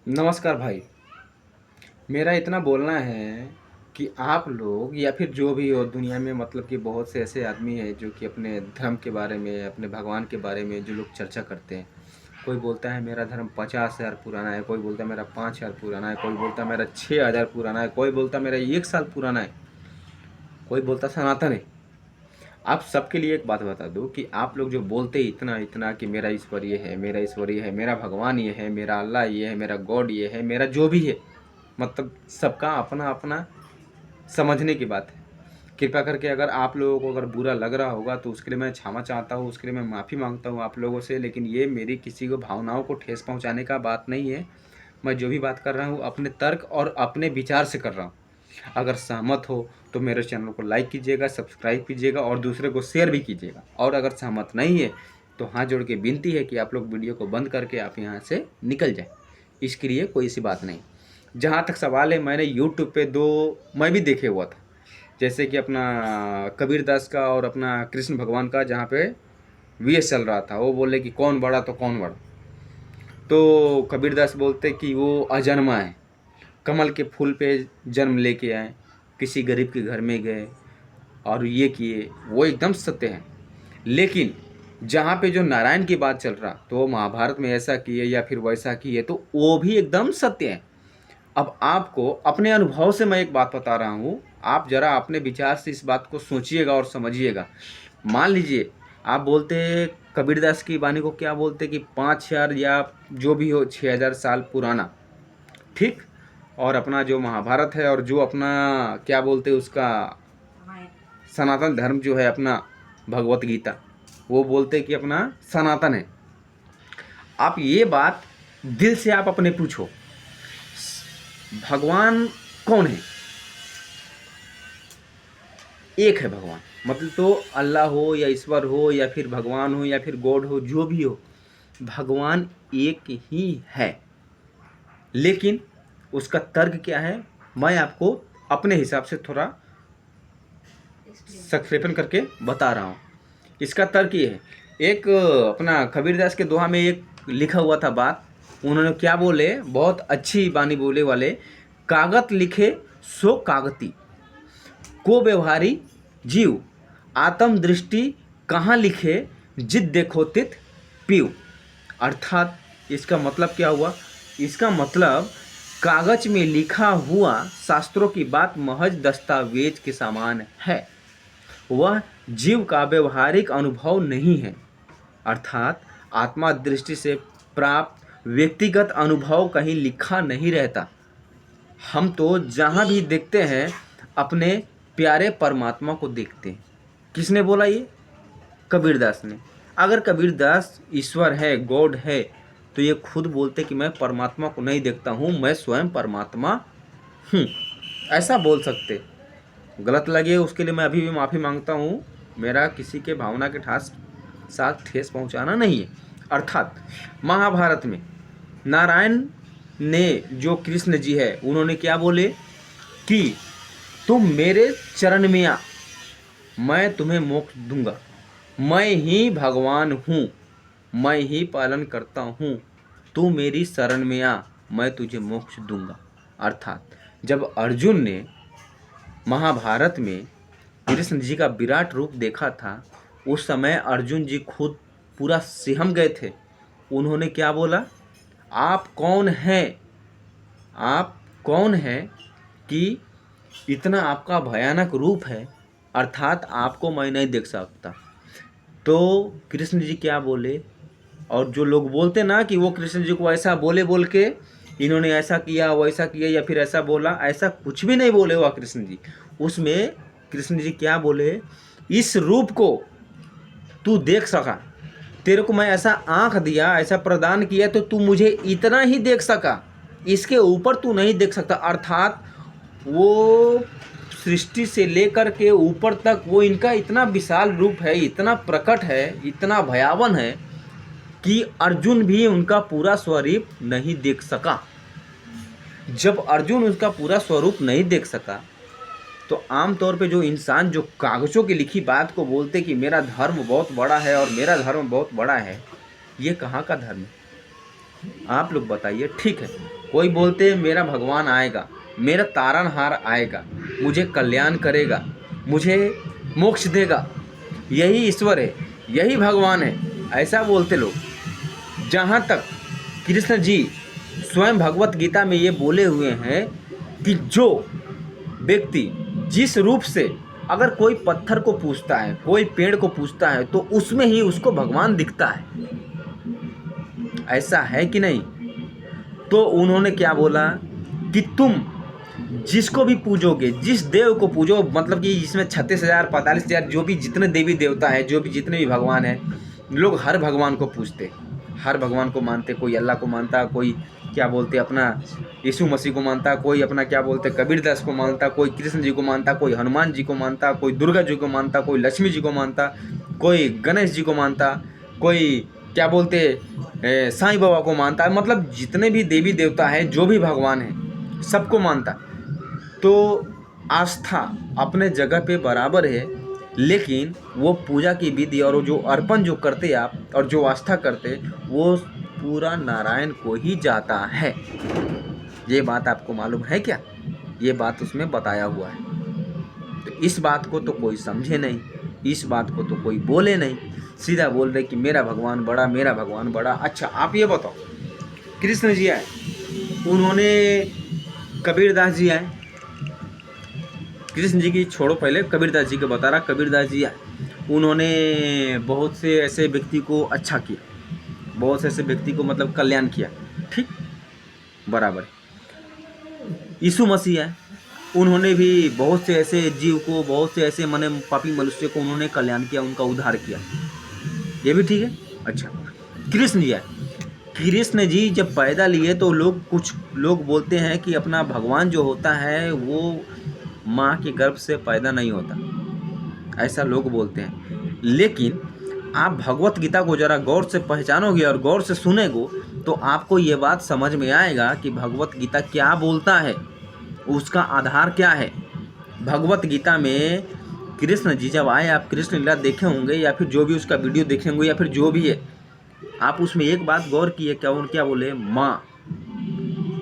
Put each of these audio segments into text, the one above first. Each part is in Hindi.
नमस्कार भाई। मेरा इतना बोलना है कि आप लोग या फिर जो भी हो दुनिया में, मतलब कि बहुत से ऐसे आदमी हैं जो कि अपने धर्म के बारे में, अपने भगवान के बारे में जो लोग चर्चा करते हैं। कोई बोलता है मेरा धर्म 50,000 पुराना है, कोई बोलता है मेरा 5,000 पुराना है, कोई बोलता है मेरा 6,000 पुराना है, कोई बोलता है मेरा 1 साल पुराना है, कोई बोलता सनातन है। आप सबके लिए एक बात बता दूं कि आप लोग जो बोलते इतना इतना कि मेरा ईश्वर ये है, मेरा ईश्वर ये है, मेरा भगवान ये है, मेरा अल्लाह ये है, मेरा गॉड ये है, मेरा जो भी है, मतलब सबका अपना अपना समझने की बात है। कृपया करके अगर आप लोगों को अगर बुरा लग रहा होगा तो उसके लिए मैं क्षमा चाहता हूँ, उसके लिए मैं माफ़ी मांगता हूँ आप लोगों से। लेकिन ये मेरी किसी को भावनाओं को ठेस पहुँचाने का बात नहीं है। मैं जो भी बात कर रहा हूँ अपने तर्क और अपने विचार से कर रहा हूँ। अगर सहमत हो तो मेरे चैनल को लाइक कीजिएगा, सब्सक्राइब कीजिएगा और दूसरे को शेयर भी कीजिएगा। और अगर सहमत नहीं है तो हाथ जोड़ के विनती है कि आप लोग वीडियो को बंद करके आप यहाँ से निकल जाए। इसके लिए कोई सी बात नहीं। जहाँ तक सवाल है, मैंने यूट्यूब पे मैं भी देखे हुआ था, जैसे कि अपना कबीर दास का और अपना कृष्ण भगवान का, जहाँ पे वीएस चल रहा था। वो बोले कि कौन बड़ा तो कौन बड़ा। तो कबीर दास बोलते कि वो अजन्मा है, कमल के फूल पे जन्म लेके आए, किसी गरीब के घर में गए और ये किए, वो एकदम सत्य है। लेकिन जहाँ पे जो नारायण की बात चल रहा, तो वो महाभारत में ऐसा किए या फिर वैसा किए, तो वो भी एकदम सत्य है। अब आपको अपने अनुभव से मैं एक बात बता रहा हूँ, आप जरा अपने विचार से इस बात को सोचिएगा और समझिएगा। मान लीजिए आप बोलते कबीरदास की वाणी को क्या बोलते कि 5,000 या जो भी हो 6,000 साल पुराना, ठीक। और अपना जो महाभारत है और जो अपना क्या बोलते उसका सनातन धर्म जो है अपना भगवत गीता, वो बोलते कि अपना सनातन है। आप ये बात दिल से आप अपने पूछो, भगवान कौन है? एक है भगवान, मतलब तो अल्लाह हो या ईश्वर हो या फिर भगवान हो या फिर गॉड हो, जो भी हो, भगवान एक ही है। लेकिन उसका तर्क क्या है, मैं आपको अपने हिसाब से थोड़ा संक्षेपण करके बता रहा हूँ। इसका तर्क ये है, एक अपना कबीरदास के दोहा में एक लिखा हुआ था बात। उन्होंने क्या बोले, बहुत अच्छी बानी बोले वाले, कागत लिखे सो कागती, को व्यवहारी जीव, आत्म दृष्टि कहाँ लिखे, जिद देखो तित पीव। अर्थात इसका मतलब क्या हुआ? इसका मतलब कागज में लिखा हुआ शास्त्रों की बात महज दस्तावेज के समान है, वह जीव का व्यवहारिक अनुभव नहीं है। अर्थात आत्मा दृष्टि से प्राप्त व्यक्तिगत अनुभव कहीं लिखा नहीं रहता। हम तो जहाँ भी देखते हैं अपने प्यारे परमात्मा को देखते हैं। किसने बोला ये? कबीरदास ने। अगर कबीरदास ईश्वर है, गॉड है, तो ये खुद बोलते कि मैं परमात्मा को नहीं देखता हूँ, मैं स्वयं परमात्मा हूँ। ऐसा बोल सकते। गलत लगे उसके लिए मैं अभी भी माफ़ी मांगता हूँ। मेरा किसी के भावना के साथ ठेस पहुँचाना नहीं है। अर्थात महाभारत में नारायण ने, जो कृष्ण जी है, उन्होंने क्या बोले कि तुम मेरे चरण में आ, मैं तुम्हें मोक्ष दूंगा, मैं ही भगवान हूँ, मैं ही पालन करता हूँ, तू मेरी शरण में आ, मैं तुझे मोक्ष दूंगा। अर्थात जब अर्जुन ने महाभारत में कृष्ण जी का विराट रूप देखा था, उस समय अर्जुन जी खुद पूरा सहम गए थे। उन्होंने क्या बोला, आप कौन हैं, आप कौन हैं कि इतना आपका भयानक रूप है, अर्थात आपको मैं नहीं देख सकता। तो कृष्ण जी क्या बोले? और जो लोग बोलते ना कि वो कृष्ण जी को ऐसा बोल के इन्होंने ऐसा किया वैसा किया या फिर ऐसा बोला, ऐसा कुछ भी नहीं बोले हुआ कृष्ण जी। उसमें कृष्ण जी क्या बोले, इस रूप को तू देख सका, तेरे को मैं ऐसा आँख दिया, ऐसा प्रदान किया, तो तू मुझे इतना ही देख सका, इसके ऊपर तू नहीं देख सकता। अर्थात वो सृष्टि से लेकर के ऊपर तक वो इनका इतना विशाल रूप है, इतना प्रकट है, इतना भयावन है कि अर्जुन भी उनका पूरा स्वरूप नहीं देख सका। जब अर्जुन उसका पूरा स्वरूप नहीं देख सका, तो आमतौर पे जो इंसान जो कागज़ों की लिखी बात को बोलते कि मेरा धर्म बहुत बड़ा है और मेरा धर्म बहुत बड़ा है, ये कहाँ का धर्म है? आप लोग बताइए। ठीक है, कोई बोलते हैं मेरा भगवान आएगा, मेरा तारनहार आएगा, मुझे कल्याण करेगा, मुझे मोक्ष देगा, यही ईश्वर है, यही भगवान है, ऐसा बोलते लोग। जहाँ तक कृष्ण जी स्वयं भगवत गीता में ये बोले हुए हैं कि जो व्यक्ति जिस रूप से अगर कोई पत्थर को पूजता है, कोई पेड़ को पूजता है, तो उसमें ही उसको भगवान दिखता है। ऐसा है कि नहीं? तो उन्होंने क्या बोला कि तुम जिसको भी पूजोगे, जिस देव को पूजो, मतलब कि इसमें 36,000 45,000 जो भी जितने देवी देवता है, जो भी जितने भी भगवान हैं, लोग हर भगवान को पूजते, हर भगवान को मानते। कोई अल्लाह को मानता, कोई क्या बोलते अपना यीशु मसीह को मानता, कोई अपना क्या बोलते कबीरदास को मानता, कोई कृष्ण जी को मानता, कोई हनुमान जी को मानता, कोई दुर्गा जी को मानता, कोई लक्ष्मी जी को मानता, कोई गणेश जी को मानता, कोई क्या बोलते साईं बाबा को मानता। मतलब जितने भी देवी देवता हैं, जो भी भगवान हैं, सबको मानता। तो आस्था अपने जगह पे बराबर है, लेकिन वो पूजा की विधि और जो अर्पण जो करते आप और जो आस्था करते, वो पूरा नारायण को ही जाता है। ये बात आपको मालूम है क्या? ये बात उसमें बताया हुआ है। तो इस बात को तो कोई समझे नहीं, इस बात को तो कोई बोले नहीं, सीधा बोल रहे कि मेरा भगवान बड़ा, मेरा भगवान बड़ा। अच्छा आप ये बताओ, कृष्ण जी आए, उन्होंने कबीरदास जी आए, कृष्ण जी की छोड़ो, पहले कबीरदास जी के बता रहा। कबीरदास जी आए, उन्होंने बहुत से ऐसे व्यक्ति को अच्छा किया, बहुत से ऐसे व्यक्ति को मतलब कल्याण किया, ठीक बराबर। यीशु मसीह आए, उन्होंने भी बहुत से ऐसे जीव को, बहुत से ऐसे मने पापी मनुष्य को उन्होंने कल्याण किया, उनका उद्धार किया, ये भी ठीक है। अच्छा कृष्ण जी आए, कृष्ण जी जब पैदा लिए तो कुछ लोग बोलते हैं कि अपना भगवान जो होता है वो माँ के गर्भ से पैदा नहीं होता, ऐसा लोग बोलते हैं। लेकिन आप भगवत गीता को ज़रा गौर से पहचानोगे और गौर से सुनेगो तो आपको ये बात समझ में आएगा कि भगवत गीता क्या बोलता है, उसका आधार क्या है। भगवत गीता में कृष्ण जी जब आए, आप कृष्ण लीला देखे होंगे या फिर जो भी उसका वीडियो देखे होंगे या फिर जो भी है, आप उसमें एक बात गौर किए, क्या बोले,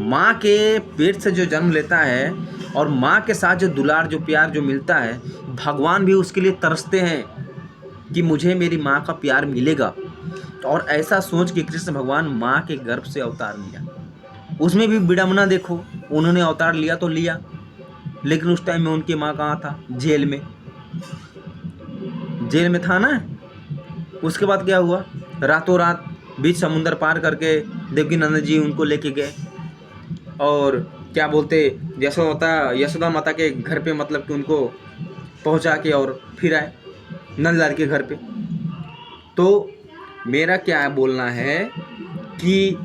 माँ के पेट से जो जन्म लेता है और माँ के साथ जो दुलार जो प्यार जो मिलता है, भगवान भी उसके लिए तरसते हैं कि मुझे मेरी माँ का प्यार मिलेगा। और ऐसा सोच के कृष्ण भगवान माँ के गर्भ से अवतार लिया। उसमें भी विडंबना देखो, उन्होंने अवतार लिया तो लिया, लेकिन उस टाइम में उनकी माँ कहाँ था? जेल में था ना। उसके बाद क्या हुआ? रातों रात बीच समुंदर पार करके देवकीनंदन जी उनको लेके गए और क्या बोलते यशोदा माता के घर पे, मतलब कि उनको पहुंचा के और फिर आए नंदलाल के घर पे। तो मेरा क्या बोलना है कि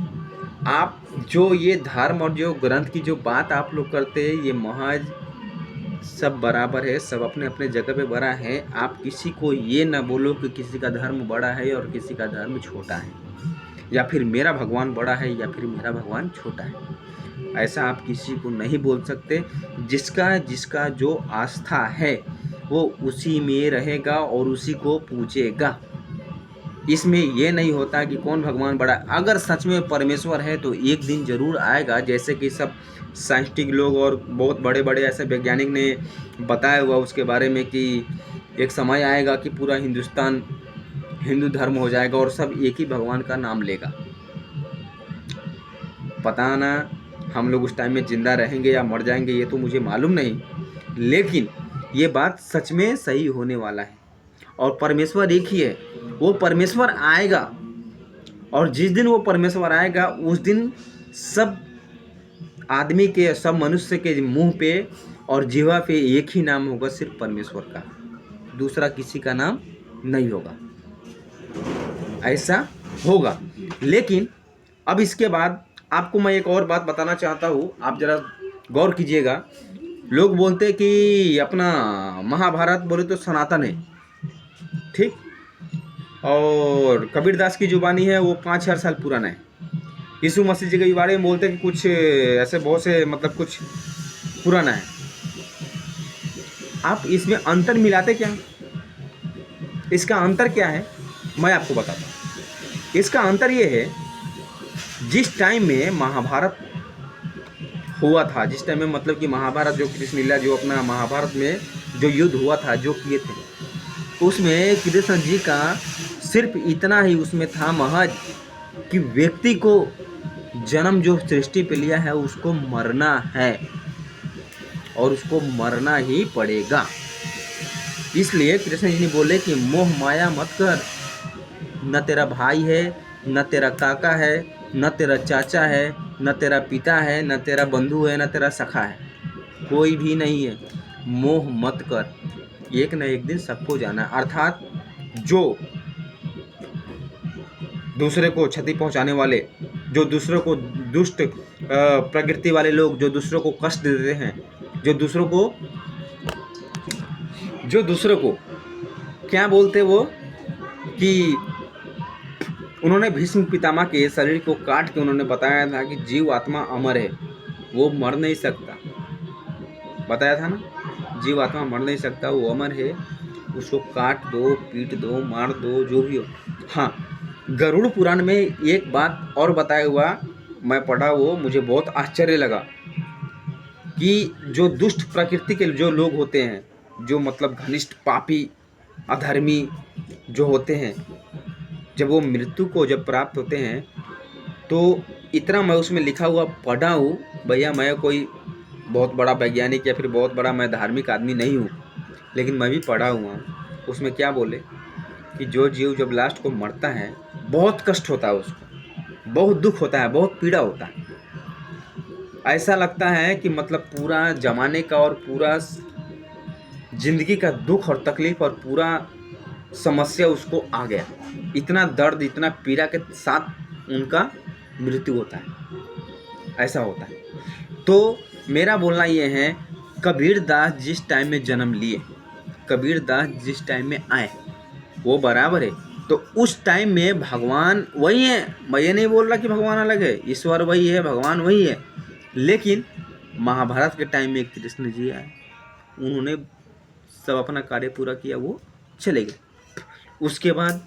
आप जो ये धर्म और जो ग्रंथ की जो बात आप लोग करते हैं, ये महज सब बराबर है, सब अपने अपने जगह पे बड़ा है। आप किसी को ये ना बोलो कि किसी का धर्म बड़ा है और किसी का धर्म छोटा है, या फिर मेरा भगवान बड़ा है या फिर मेरा भगवान छोटा है। ऐसा आप किसी को नहीं बोल सकते। जिसका जो आस्था है वो उसी में रहेगा और उसी को पूजेगा। इसमें ये नहीं होता कि कौन भगवान बड़ा। अगर सच में परमेश्वर है तो एक दिन ज़रूर आएगा, जैसे कि सब साइंटिफिक लोग और बहुत बड़े बड़े ऐसे वैज्ञानिक ने बताया हुआ उसके बारे में कि एक समय आएगा कि पूरा हिंदुस्तान हिंदू धर्म हो जाएगा और सब एक ही भगवान का नाम लेगा। पता ना हम लोग उस टाइम में जिंदा रहेंगे या मर जाएंगे, ये तो मुझे मालूम नहीं, लेकिन ये बात सच में सही होने वाला है। और परमेश्वर एक ही है, वो परमेश्वर आएगा और जिस दिन वो परमेश्वर आएगा उस दिन सब आदमी के, सब मनुष्य के मुंह पे और जीवा पे एक ही नाम होगा, सिर्फ परमेश्वर का, दूसरा किसी का नाम नहीं होगा। ऐसा होगा। लेकिन अब इसके बाद आपको मैं एक और बात बताना चाहता हूँ, आप जरा गौर कीजिएगा। लोग बोलते कि अपना महाभारत बोले तो सनातन है, ठीक, और कबीरदास की जुबानी है वो 5,000 साल पुराना है। यीशु मसीह जी के बारे में बोलते हैं कि कुछ ऐसे बहुत से मतलब कुछ पुराना है। आप इसमें अंतर मिलाते क्या? इसका अंतर क्या है मैं आपको बताता हूँ। इसका अंतर ये है, जिस टाइम में महाभारत हुआ था, जिस टाइम में मतलब कि महाभारत जो कृष्ण लीला जो अपना महाभारत में जो युद्ध हुआ था जो किए थे, उसमें कृष्ण जी का सिर्फ इतना ही उसमें था महज कि व्यक्ति को जन्म जो सृष्टि पे लिया है उसको मरना है और उसको मरना ही पड़ेगा। इसलिए कृष्ण जी ने बोले कि मोह माया मत कर, न तेरा भाई है, न तेरा काका है, न तेरा चाचा है, न तेरा पिता है, न तेरा बंधु है, न तेरा सखा है, कोई भी नहीं है। मोह मत कर, एक न एक दिन सबको जाना है। अर्थात जो दूसरे को क्षति पहुंचाने वाले, जो दूसरों को दुष्ट प्रकृति वाले लोग, जो दूसरों को कष्ट देते हैं, जो दूसरों को क्या बोलते वो कि उन्होंने भीष्म पितामह के शरीर को काट के उन्होंने बताया था कि जीव आत्मा अमर है, वो मर नहीं सकता। बताया था ना, जीव आत्मा मर नहीं सकता, वो अमर है, उसको काट दो, पीट दो, मार दो, जो भी हो। हाँ, गरुड़ पुराण में एक बात और बताया हुआ मैं पढ़ा, वो मुझे बहुत आश्चर्य लगा कि जो दुष्ट प्रकृति के जो लोग होते हैं, जो मतलब घनिष्ठ पापी अधर्मी जो होते हैं, जब वो मृत्यु को जब प्राप्त होते हैं तो इतना मैं उसमें लिखा हुआ पढ़ा हूँ भैया, मैं कोई बहुत बड़ा वैज्ञानिक या फिर बहुत बड़ा मैं धार्मिक आदमी नहीं हूँ, लेकिन मैं भी पढ़ा हुआ हूँ। उसमें क्या बोले कि जो जीव जब लास्ट को मरता है बहुत कष्ट होता है उसको, बहुत दुख होता है, बहुत पीड़ा होता है। ऐसा लगता है कि मतलब पूरा जमाने का और पूरा जिंदगी का दुख और तकलीफ और पूरा समस्या उसको आ गया। इतना दर्द, इतना पीड़ा के साथ उनका मृत्यु होता है, ऐसा होता है। तो मेरा बोलना ये है, कबीर दास जिस टाइम में जन्म लिए, कबीर दास जिस टाइम में आए वो बराबर है। तो उस टाइम में भगवान वही है, मैं ये नहीं बोल रहा कि भगवान अलग है, ईश्वर वही है, भगवान वही है। लेकिन महाभारत के टाइम में कृष्ण जी आए, उन्होंने सब अपना कार्य पूरा किया, वो चले गए। उसके बाद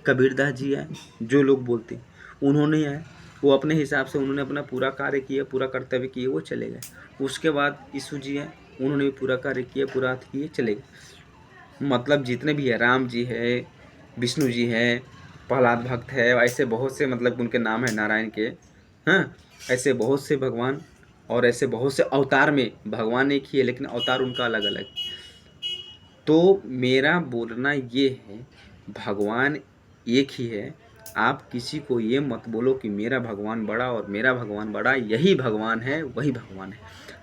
कबीरदास जी आए, जो लोग बोलते उन्होंने आए, वो अपने हिसाब से उन्होंने अपना पूरा कार्य किया, पूरा कर्तव्य किए, वो चले गए। उसके बाद यीशु जी आए, उन्होंने भी पूरा कार्य किया, पूरा अर्थ किए, चले गए। मतलब जितने भी है, राम जी है, विष्णु जी है, प्रहलाद भक्त है, ऐसे बहुत से मतलब उनके नाम है नारायण के, हाँ, ऐसे बहुत से भगवान और ऐसे बहुत से अवतार में भगवान एक ही है, लेकिन अवतार उनका अलग अलग। तो मेरा बोलना ये है, भगवान एक ही है। आप किसी को ये मत बोलो कि मेरा भगवान बड़ा और मेरा भगवान बड़ा, यही भगवान है, वही भगवान है।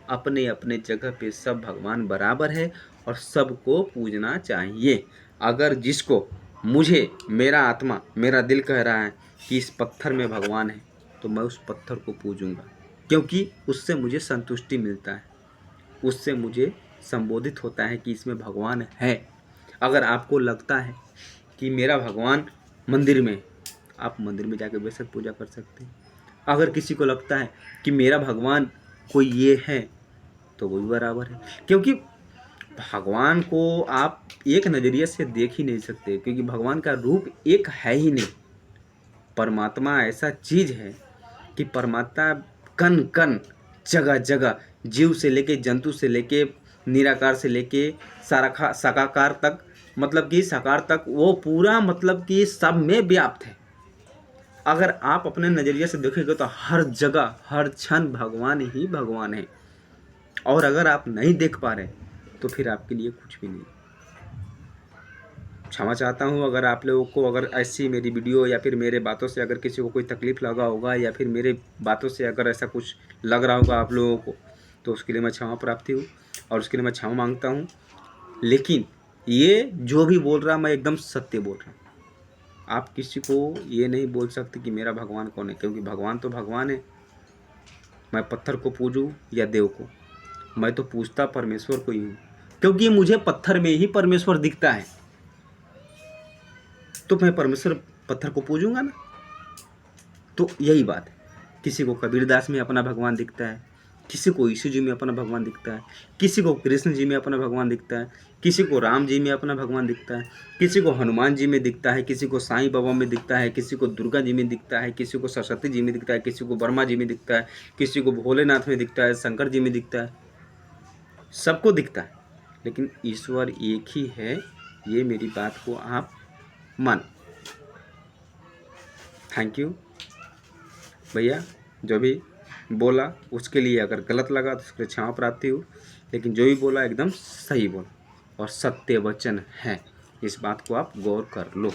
अपने अपने जगह पे सब भगवान बराबर है और सबको पूजना चाहिए। अगर जिसको मुझे मेरा आत्मा, मेरा दिल कह रहा है कि इस पत्थर में भगवान है, तो मैं उस पत्थर को पूजूंगा, क्योंकि उससे मुझे संतुष्टि मिलता है, उससे मुझे संबोधित होता है कि इसमें भगवान है। अगर आपको लगता है कि मेरा भगवान मंदिर में, आप मंदिर में जाकर बेशक पूजा कर सकते हैं। अगर किसी को लगता है कि मेरा भगवान कोई ये है, तो वो भी बराबर है, क्योंकि भगवान को आप एक नज़रिए से देख ही नहीं सकते, क्योंकि भगवान का रूप एक है ही नहीं। परमात्मा ऐसा चीज़ है कि परमात्मा कण कण, जगह जगह, जीव से लेके, जंतु से लेके, निराकार से लेके साकार तक, मतलब कि साकार तक, वो पूरा मतलब कि सब में व्याप्त है। अगर आप अपने नज़रिए से देखेंगे तो हर जगह हर क्षण भगवान ही भगवान है। और अगर आप नहीं देख पा रहे तो फिर आपके लिए कुछ भी नहीं। क्षमा चाहता हूँ अगर आप लोगों को, अगर ऐसी मेरी वीडियो या फिर मेरे बातों से अगर किसी को कोई तकलीफ़ लगा होगा, या फिर मेरे बातों से अगर ऐसा कुछ लग रहा होगा आप लोगों को, तो उसके लिए मैं क्षमा प्रार्थी हूँ और उसके लिए मैं क्षमा मांगता हूँ। लेकिन ये जो भी बोल रहा मैं एकदम सत्य बोल रहा हूँ। आप किसी को ये नहीं बोल सकते कि मेरा भगवान कौन है, क्योंकि भगवान तो भगवान है। मैं पत्थर को पूजूँ या देव को, मैं तो पूजता परमेश्वर को ही हूँ, क्योंकि मुझे पत्थर में ही परमेश्वर दिखता है, तो मैं परमेश्वर पत्थर को पूजूंगा ना। तो यही बात है, किसी को कबीरदास में अपना भगवान दिखता है, किसी को यीशु जी में अपना भगवान दिखता है, किसी को कृष्ण जी में अपना भगवान दिखता है, किसी को राम जी में अपना भगवान दिखता है, किसी को हनुमान जी में दिखता है, किसी को साईं बाबा में दिखता है, किसी को दुर्गा जी में दिखता है, किसी को सरस्वती जी में दिखता है, किसी को ब्रह्मा जी में दिखता है, किसी को भोलेनाथ में दिखता है, शंकर जी में दिखता है, सबको दिखता है, लेकिन ईश्वर एक ही है। ये मेरी बात को आप मान। थैंक यू भैया, जो भी बोला उसके लिए अगर गलत लगा तो उसके लिए क्षमा प्रार्थी हूँ, लेकिन जो भी बोला एकदम सही बोला और सत्य वचन है, इस बात को आप गौर कर लो।